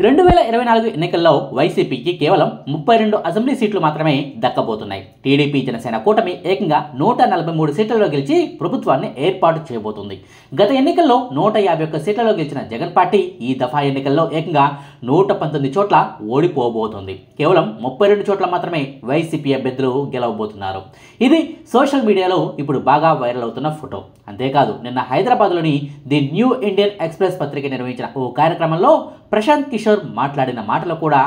2024 ఎన్నికల్లో వైసీపీకి కేవలం 32 అసెంబ్లీ సీట్లు మాత్రమే దక్కబోతున్నాయి. టీడీపీ జనసేన కూటమి ఏకంగా 143 సీట్లలో గెలిచి ప్రభుత్వాన్ని ఏర్పాటు చేయబోతుంది. గత ఎన్నికల్లో 151 సీట్లలో గెలిచిన జగన్ పార్టీ ఈ దఫా ఎన్నికల్లో ఏకంగా 119 చోట్ల ఓడిపోబోతుంది. కేవలం 32 చోట్ల మాత్రమే వైసీపీ అభ్యర్థులు గెలవబోతున్నారు. ఇది సోషల్ మీడియాలో ఇప్పుడు బాగా వైరల్ అవుతున్న ఫోటో. అంతేకాదు, నిన్న హైదరాబాద్లోని ది న్యూ ఇండియన్ ఎక్స్ప్రెస్ పత్రిక నిర్వహించిన ఓ కార్యక్రమంలో ప్రశాంత్ కిషోర్ మాట్లాడిన మాటలు కూడా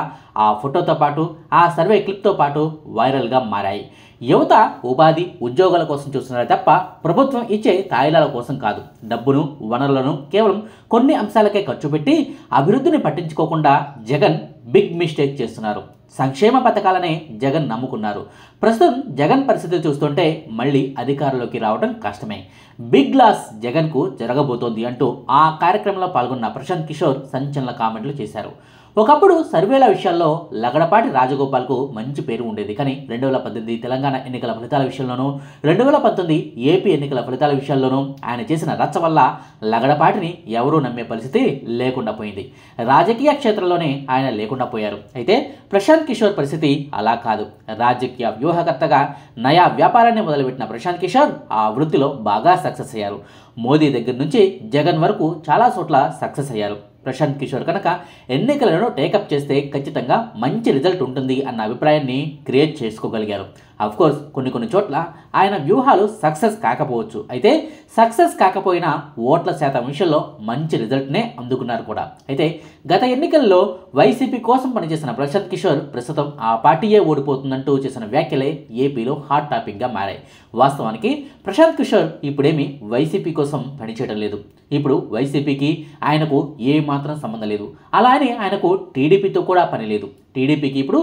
ఆ ఫోటోతో పాటు ఆ సర్వే క్లిప్తో పాటు వైరల్గా మారాయి. యువత ఉపాధి ఉద్యోగాల కోసం చూస్తున్నారు తప్ప ప్రభుత్వం ఇచ్చే తాయిలాల కోసం కాదు. డబ్బును వనరులను కేవలం కొన్ని అంశాలకే ఖర్చు పెట్టి అభివృద్ధిని పట్టించుకోకుండా జగన్ బిగ్ మిస్టేక్ చేస్తున్నారు. సంక్షేమ పథకాలనే జగన్ నమ్ముకున్నారు. ప్రస్తుతం జగన్ పరిస్థితులు చూస్తుంటే మళ్ళీ అధికారంలోకి రావడం కష్టమే. బిగ్ లాస్ జగన్కు జరగబోతోంది అంటూ ఆ కార్యక్రమంలో పాల్గొన్న ప్రశాంత్ కిషోర్ సంచలన కామెంట్లు చేశారు. ఒకప్పుడు సర్వేల విషయాల్లో లగడపాటి రాజగోపాల్కు మంచి పేరు ఉండేది. కానీ 2018 తెలంగాణ ఎన్నికల ఫలితాల విషయంలోనూ 2019 ఏపీ ఎన్నికల ఫలితాల విషయాల్లోనూ ఆయన చేసిన రచ్చ వల్ల లగడపాటిని ఎవరూ నమ్మే పరిస్థితి లేకుండా పోయింది. రాజకీయ క్షేత్రంలోనే ఆయన లేకుండా పోయారు. అయితే ప్రశాంత్ కిషోర్ పరిస్థితి అలా కాదు. రాజకీయ వ్యూహకర్తగా నయా వ్యాపారాన్ని మొదలుపెట్టిన ప్రశాంత్ కిషోర్ ఆ వృత్తిలో బాగా సక్సెస్ అయ్యారు. మోదీ దగ్గర నుంచి జగన్ వరకు చాలా చోట్ల సక్సెస్ అయ్యారు. ప్రశాంత్ కిషోర్ కనుక ఎన్నికలను టేకప్ చేస్తే ఖచ్చితంగా మంచి రిజల్ట్ ఉంటుంది అన్న అభిప్రాయాన్ని క్రియేట్ చేసుకోగలిగారు. అఫ్కోర్స్ కొన్ని చోట్ల ఆయన వ్యూహాలు సక్సెస్ కాకపోవచ్చు. అయితే సక్సెస్ కాకపోయినా ఓట్ల శాతం విషయంలో మంచి రిజల్ట్నే అందుకున్నారు కూడా. అయితే గత ఎన్నికల్లో వైసీపీ కోసం పనిచేసిన ప్రశాంత్ కిషోర్ ప్రస్తుతం ఆ పార్టీయే ఓడిపోతుందంటూ చేసిన వ్యాఖ్యలే ఏపీలో హాట్ టాపిక్గా మారాయి. వాస్తవానికి ప్రశాంత్ కిషోర్ ఇప్పుడేమీ వైసీపీ కోసం పనిచేయడం లేదు. ఇప్పుడు వైసీపీకి ఆయనకు ఏమాత్రం సంబంధం లేదు. అలా అని ఆయనకు టీడీపీతో కూడా పని లేదు. టీడీపీకి ఇప్పుడు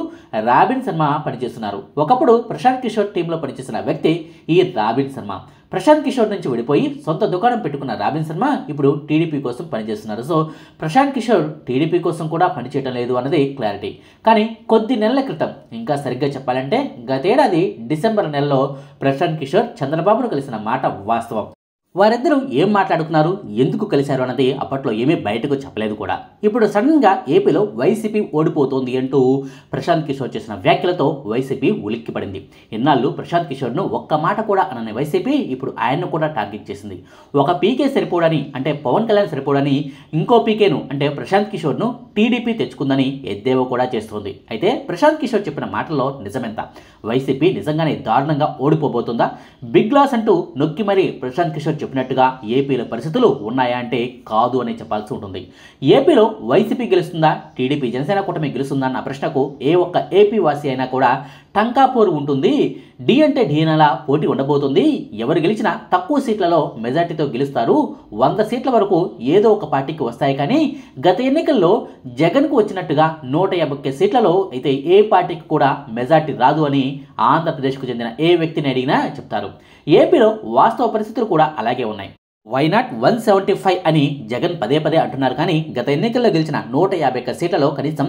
రాబిన్ శర్మ పనిచేస్తున్నారు. ఒకప్పుడు ప్రశాంత్ కిషోర్ టీంలో పనిచేసిన వ్యక్తి ఈ రాబిన్ శర్మ. ప్రశాంత్ కిషోర్ నుంచి విడిపోయి సొంత దుకాణం పెట్టుకున్న రాబిన్ శర్మ ఇప్పుడు టీడీపీ కోసం పనిచేస్తున్నారు. సో ప్రశాంత్ కిషోర్ టీడీపీ కోసం కూడా పనిచేయడం లేదు అన్నది క్లారిటీ. కానీ కొద్ది నెలల క్రితం, ఇంకా సరిగ్గా చెప్పాలంటే గతేడాది డిసెంబర్ నెలలో ప్రశాంత్ కిషోర్ చంద్రబాబును కలిసిన మాట వాస్తవం. వారిద్దరూ ఏం మాట్లాడుకున్నారు, ఎందుకు కలిశారు అన్నది అప్పట్లో ఏమీ బయటకు చెప్పలేదు కూడా. ఇప్పుడు సడన్గా ఏపీలో వైసీపీ ఓడిపోతోంది అంటూ ప్రశాంత్ కిషోర్ చేసిన వ్యాఖ్యలతో వైసీపీ ఉలిక్కిపడింది. ఇన్నాళ్ళు ప్రశాంత్ కిషోర్ను ఒక్క మాట కూడా అనని వైసీపీ ఇప్పుడు ఆయన్ను కూడా టార్గెట్ చేసింది. ఒక పీకే సరిపోడని, అంటే పవన్ కళ్యాణ్ సరిపోడని ఇంకో పీకేను, అంటే ప్రశాంత్ కిషోర్ను టీడీపీ తెచ్చుకుందని ఎద్దేవా కూడా చేస్తోంది. అయితే ప్రశాంత్ కిషోర్ చెప్పిన మాటల్లో నిజమెంత? వైసీపీ నిజంగానే దారుణంగా ఓడిపోబోతుందా? బిగ్ లాస్ అంటూ నొక్కి మరీ ప్రశాంత్ కిషోర్ చెప్పినట్టుగా ఏపీలో పరిస్థితులు ఉన్నాయా అంటే కాదు అని చెప్పాల్సి ఉంటుంది. ఏపీలో వైసీపీ గెలుస్తుందా, టీడీపీ జనసేన కూటమి గెలుస్తుందా అన్న ప్రశ్నకు ఏ ఒక్క ఏపీ వాసి అయినా కూడా టంకాపోరు ఉంటుంది. డి అంటే ఢీనలా పోటీ ఉండబోతుంది. ఎవరు గెలిచినా తక్కువ సీట్లలో మెజార్టీతో గెలుస్తారు. 100 సీట్ల వరకు ఏదో ఒక పార్టీకి వస్తాయి. కానీ గత ఎన్నికల్లో జగన్కు వచ్చినట్టుగా 151 సీట్లలో అయితే ఏ పార్టీకి కూడా మెజార్టీ రాదు అని ఆంధ్రప్రదేశ్కు చెందిన ఏ వ్యక్తిని అడిగినా చెప్తారు. ఏపీలో వాస్తవ పరిస్థితులు కూడా అలాగే ఉన్నాయి. వైనాట్ 175 అని జగన్ పదే అంటున్నారు. కానీ గత ఎన్నికల్లో గెలిచిన 151 సీట్లలో కనీసం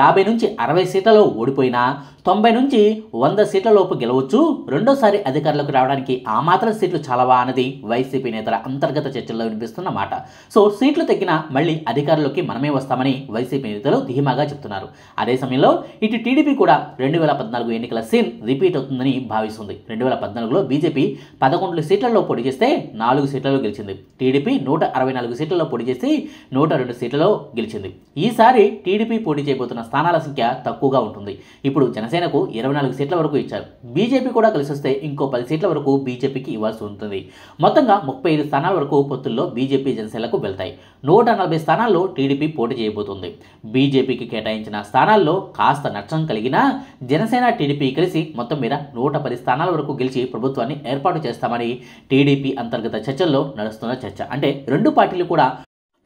50 నుంచి 60 సీట్లలో ఓడిపోయినా 90 నుంచి 100 సీట్లలోపు గెలవచ్చు. రెండోసారి అధికారంలోకి రావడానికి ఆ మాత్రం సీట్లు చాలవా అన్నది వైసీపీ నేతల అంతర్గత చర్చల్లో వినిపిస్తున్న మాట. సో సీట్లు తగ్గినా మళ్ళీ అధికారంలోకి మనమే వస్తామని వైసీపీ నేతలు ధీమాగా చెప్తున్నారు. అదే సమయంలో ఇటు టీడీపీ కూడా 2014 ఎన్నికల సీన్ రిపీట్ అవుతుందని భావిస్తుంది. 2014లో బీజేపీ 11 సీట్లలో పోటీ చేస్తే 4 సీట్లలో గెలిచింది. టీడీపీ 164 సీట్లలో పోటీ చేసి 102 సీట్లలో గెలిచింది. ఈసారి టీడీపీ పోటీ చేయబోతున్న స్థానాల సంఖ్య తక్కువగా ఉంటుంది. ఇప్పుడు జనసేనకు 24 సీట్ల వరకు ఇచ్చారు. బీజేపీ కూడా కలిసి వస్తే ఇంకో 10 సీట్ల వరకు బీజేపీకి ఇవ్వాల్సి ఉంటుంది. మొత్తంగా 35 స్థానాల వరకు పొత్తుల్లో బీజేపీ జనసేనలకు వెళ్తాయి. 140 స్థానాల్లో టీడీపీ పోటీ చేయబోతుంది. బీజేపీకి కేటాయించిన స్థానాల్లో కాస్త నష్టం కలిగినా జనసేన టీడీపీ కలిసి మొత్తం మీద 110 స్థానాల వరకు గెలిచి ప్రభుత్వాన్ని ఏర్పాటు చేస్తామని టీడీపీ అంతర్గత చర్చల్లో నడుస్తున్న చర్చ. అంటే రెండు పార్టీలు కూడా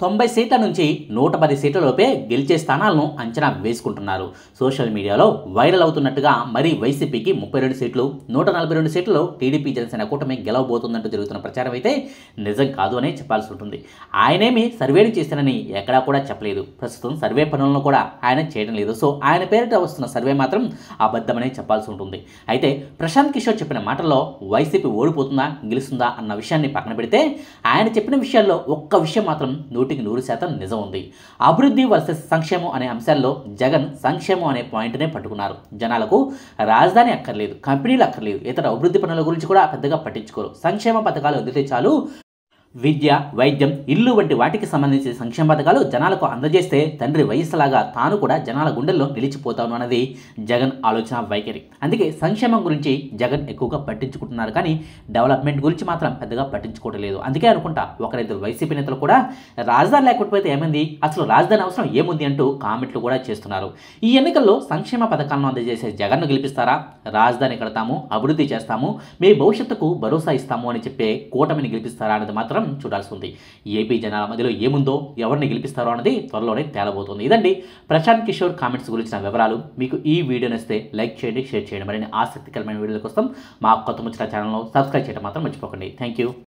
90 సీట్ల నుంచి 110 సీట్లలోపే గెలిచే స్థానాలను అంచనా వేసుకుంటున్నారు. సోషల్ మీడియాలో వైరల్ అవుతున్నట్టుగా మరి వైసీపీకి 32 సీట్లు, 142 సీట్లలో టీడీపీ జనసేన కూటమి గెలవబోతుందంటూ జరుగుతున్న ప్రచారం అయితే నిజం కాదు అనే చెప్పాల్సి ఉంటుంది. ఆయనేమి సర్వేలు చేశానని ఎక్కడా కూడా చెప్పలేదు. ప్రస్తుతం సర్వే పనులను కూడా ఆయన చేయడం లేదు. సో ఆయన పేరిట వస్తున్న సర్వే మాత్రం అబద్ధమనే చెప్పాల్సి ఉంటుంది. అయితే ప్రశాంత్ కిషోర్ చెప్పిన మాటల్లో వైసీపీ ఓడిపోతుందా గెలుస్తుందా అన్న విషయాన్ని పక్కన పెడితే ఆయన చెప్పిన విషయాల్లో ఒక్క విషయం మాత్రం 100% నిజం ఉంది. అభివృద్ధి వర్సెస్ సంక్షేమం అనే అంశాల్లో జగన్ సంక్షేమం అనే పాయింట్నే పట్టుకున్నారు. జనాలకు రాజధాని అక్కర్లేదు, కంపెనీలు అక్కర్లేదు, ఇతర అభివృద్ధి పనుల గురించి కూడా పెద్దగా పట్టించుకోరు. సంక్షేమ పథకాలు అందితే చాలు. విద్య, వైద్యం, ఇల్లు వంటి వాటికి సంబంధించిన సంక్షేమ పథకాలు జనాలకు అందజేస్తే తండ్రి వయస్సులాగా తాను కూడా జనాల గుండెల్లో నిలిచిపోతాను అన్నది జగన్ ఆలోచన వైఖరి. అందుకే సంక్షేమం గురించి జగన్ ఎక్కువగా పట్టించుకుంటున్నారు, కానీ డెవలప్మెంట్ గురించి మాత్రం పెద్దగా పట్టించుకోవడం లేదు. అందుకే అనుకుంటా ఒకరిద్దరు వైసీపీ నేతలు కూడా రాజధాని లేకపోతే ఏమైంది, అసలు రాజధాని అవసరం ఏముంది అంటూ కామెంట్లు కూడా చేస్తున్నారు. ఈ ఎన్నికల్లో సంక్షేమ పథకాలను అందజేసే జగన్ను గెలిపిస్తారా, రాజధాని కడతాము, అభివృద్ధి చేస్తాము, మీ భవిష్యత్తుకు భరోసా ఇస్తాము అని చెప్పే కూటమిని గెలిపిస్తారా అనేది మాత్రం చూడాల్సి ఉంది. ఏపీ జనాల మధ్యలో ఏముందో, ఎవరిని గెలిపిస్తారో అన్నది త్వరలోనే తేలబోతుంది. ఇదండి ప్రశాంత్ కిషోర్ కామెంట్స్ గురించిన వివరాలు. మీకు ఈ వీడియో నచ్చితే లైక్ చేయండి, షేర్ చేయండి. మరిన్ని ఆసక్తికరమైన వీడియోల కోసం మా కొత్త ముచ్చట ఛానల్ను సబ్స్క్రైబ్ చేయడం మాత్రం మర్చిపోకండి. Thank you.